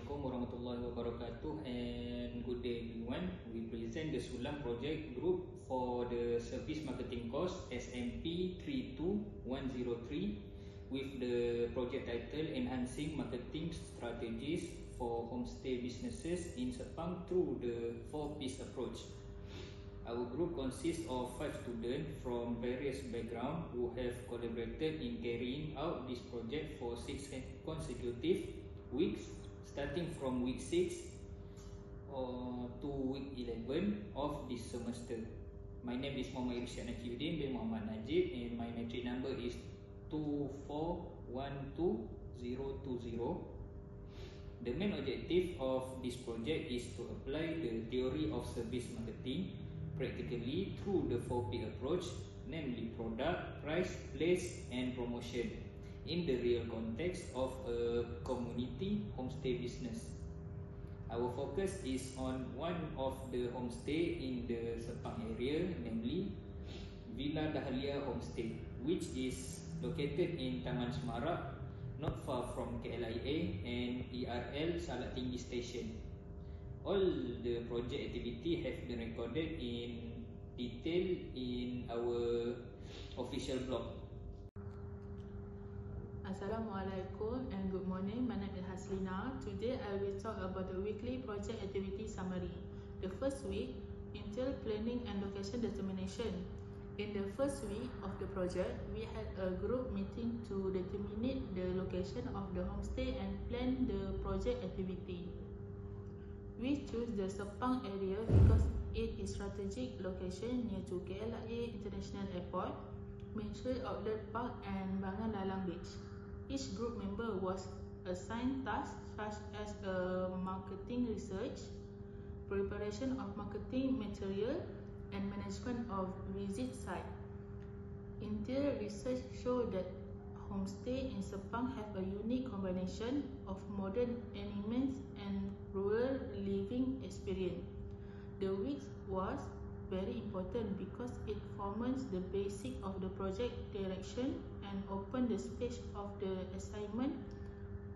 Assalamualaikum warahmatullahi wabarakatuh, and good day everyone. We present the Sulam project group for the service marketing course SMP 32103 with the project title Enhancing Marketing Strategies for Homestay Businesses in Sepang through the 4Ps approach. Our group consists of 5 students from various backgrounds who have collaborated in carrying out this project for 6 consecutive weeks, starting from week 6 to week 11 of this semester. My name is Muhammad Irsyad Nakiuddin bin Muhammad Najib, and my matric number is 2412020. The main objective of this project is to apply the theory of service marketing practically through the 4P approach, namely product, price, place and promotion, in the real context of a community homestay business. Our focus is on one of the homestay in the Sepang area, namely Villa Dahlia Homestay, which is located in Taman Semarak, not far from KLIA and ERL Salak Tinggi Station. All the project activity have been recorded in detail in our official blog. Assalamualaikum and good morning. My name is Haslina. Today I will talk about the weekly project activity summary. The first week entailed planning and location determination. In the first week of the project, we had a group meeting to determine the location of the homestay and plan the project activity. We choose the Sepang area because it is strategic location near to KLIA International Airport, Main Street Outlet Park and Bangan Lalang Beach. Each group member was assigned tasks such as marketing research, preparation of marketing material, and management of visit site. Interior research showed that homestay in Sepang have a unique combination of modern elements and rural living experience. The week was very important because it forms the basic of the project direction and open the stage of the assignment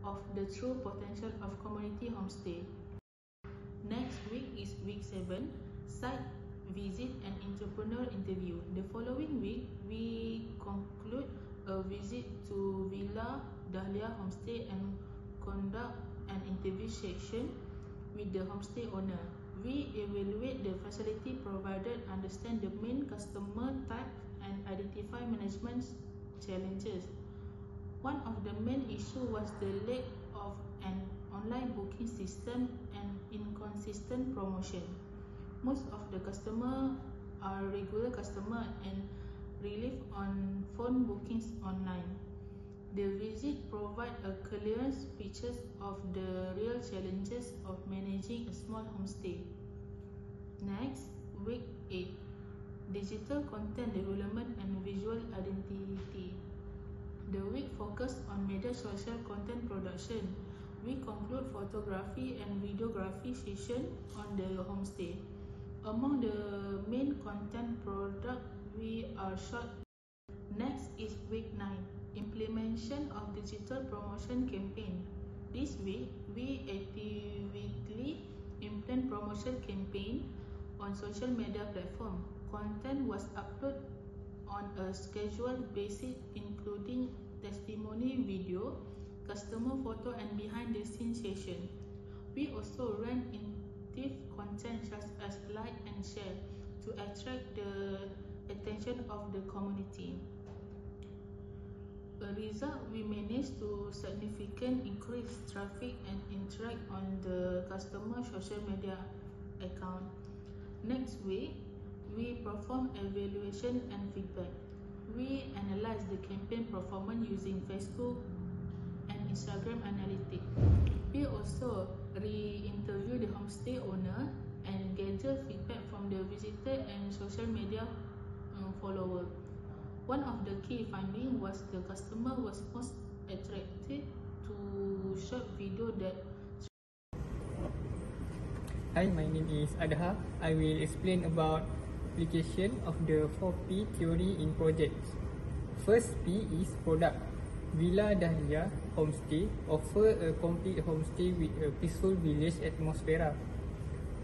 of the true potential of community homestay. Next week is week 7, site visit and entrepreneur interview. The following week, we conclude a visit to Villa Dahlia Homestay and conduct an interview session with the homestay owner. We evaluate the facility provided, understand the main customer type and identify management challenges. One of the main issues was the lack of an online booking system and inconsistent promotion. Most of the customers are regular customers and rely on phone bookings online. The visit provides a clear picture of the real challenges of managing a small homestay. Next, week 8, digital content development and visual identity. The week focused on media social content production. We conclude photography and videography session on the homestay. Among the main content product, we are short. Next is week 9, implementation of digital promotion campaign. This week, we actively implement promotion campaign on social media platform. Content was uploaded on a scheduled basis, including testimony video, customer photo and behind the scenes session. We also ran active content such as like and share to attract the attention of the community. As a result, we managed to significantly increase traffic and interact on the customer social media account. Next week, we perform evaluation and feedback. We analyze the campaign performance using Facebook and Instagram analytics. We also re-interview the homestay owner and gather feedback from the visitor and social media followers. One of the key findings was the customer was most attracted to short video that. Hi, my name is Adha. I will explain about application of the 4P theory in projects. First P is product. Villa Dahlia Homestay offer a complete homestay with a peaceful village atmosphere.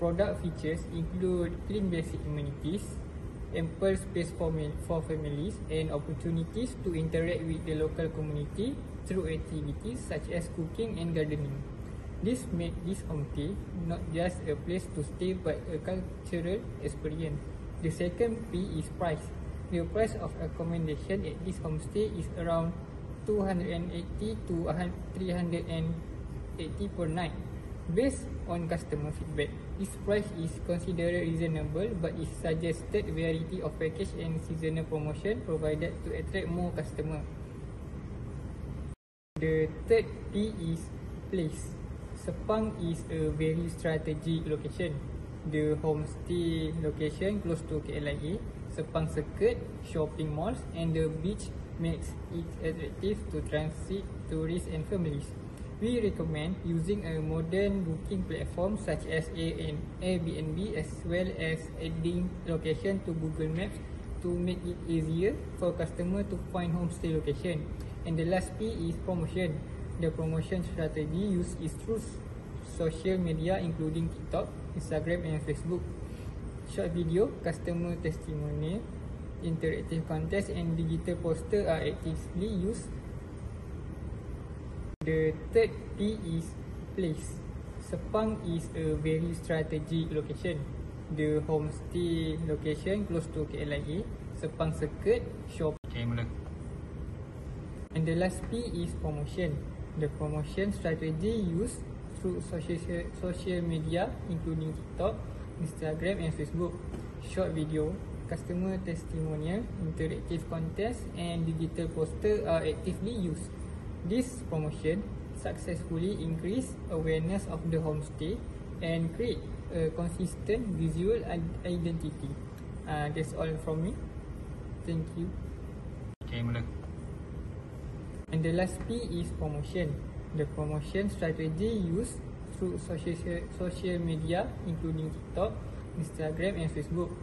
Product features include clean basic amenities, ample space for families, and opportunities to interact with the local community through activities such as cooking and gardening. This makes this homestay not just a place to stay but a cultural experience. The second P is price. The price of accommodation at this homestay is around 280 to 380 per night. Based on customer feedback, this price is considered reasonable but is suggested variety of package and seasonal promotion provided to attract more customers. The third P is place. Sepang is a very strategic location. The homestay location close to KLIA, Sepang Circuit, shopping malls and the beach makes it attractive to transit tourists and families. We recommend using a modern booking platform such as Airbnb as well as adding location to Google Maps to make it easier for customers to find homestay location. And the last P is promotion. The promotion strategy used is through social media including TikTok, Instagram and Facebook. Short video, customer testimonial, interactive contest and digital poster are actively used. The third P is place. Sepang is a very strategic location. The homestay location close to KLIA, Sepang Circuit, shopping. And the last P is promotion. The promotion strategy used through social media including TikTok, Instagram and Facebook. Short video, customer testimonial, interactive contest and digital poster are actively used. This promotion successfully increase awareness of the homestay and create a consistent visual identity. That's all from me. Thank you. And the last P is promotion. The promotion strategy used through social media including TikTok, Instagram and Facebook.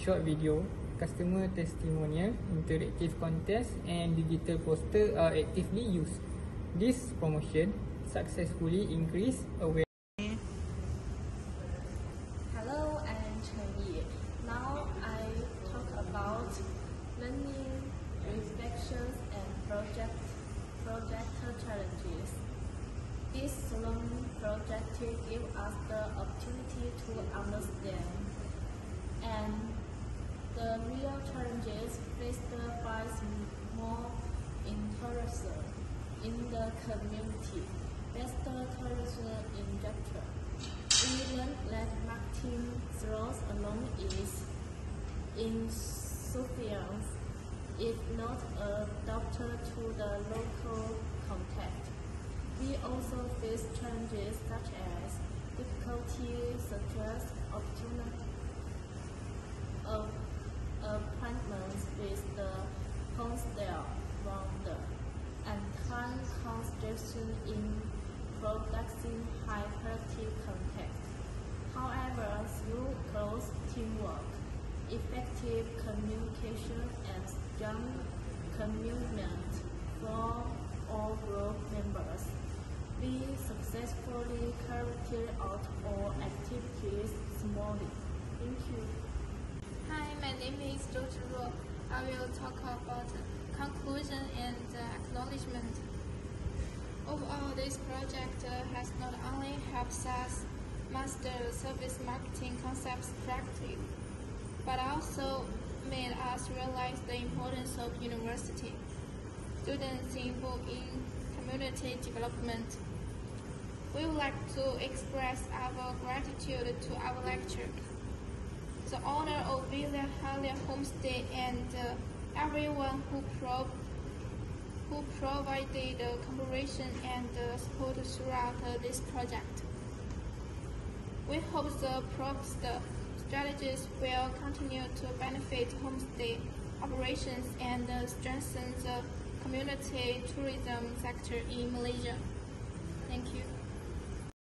Short video, customer testimonial, interactive contest and digital poster are actively used. This promotion successfully increase awareness. Hello, I'm Chen Yi. Now I talk about learning, reflections and project challenges. This learning project gives us the opportunity to understand and the real challenges faced by small interests in the community. Best tourism instructor. We learned that marketing throws alone is insufficient if not adapted to the local context. We also face challenges such as difficulties such as appointments with the homestay founder and time constriction in producing high-quality content. However, through close teamwork, effective communication and strong commitment from all group members, we successfully carried out all activities smoothly. Thank you. Hi, my name is Zhou Zhiruo. I will talk about conclusion and acknowledgement. Overall, this project has not only helped us master service marketing concepts practically, but also made us realize the importance of university students involved in community development. We would like to express our gratitude to our lecturer, the owner of Villa Dahlia Homestay, and everyone who provided cooperation and support throughout this project. We hope the proposed strategies will continue to benefit homestay operations and strengthen the community tourism sector in Malaysia. Thank you.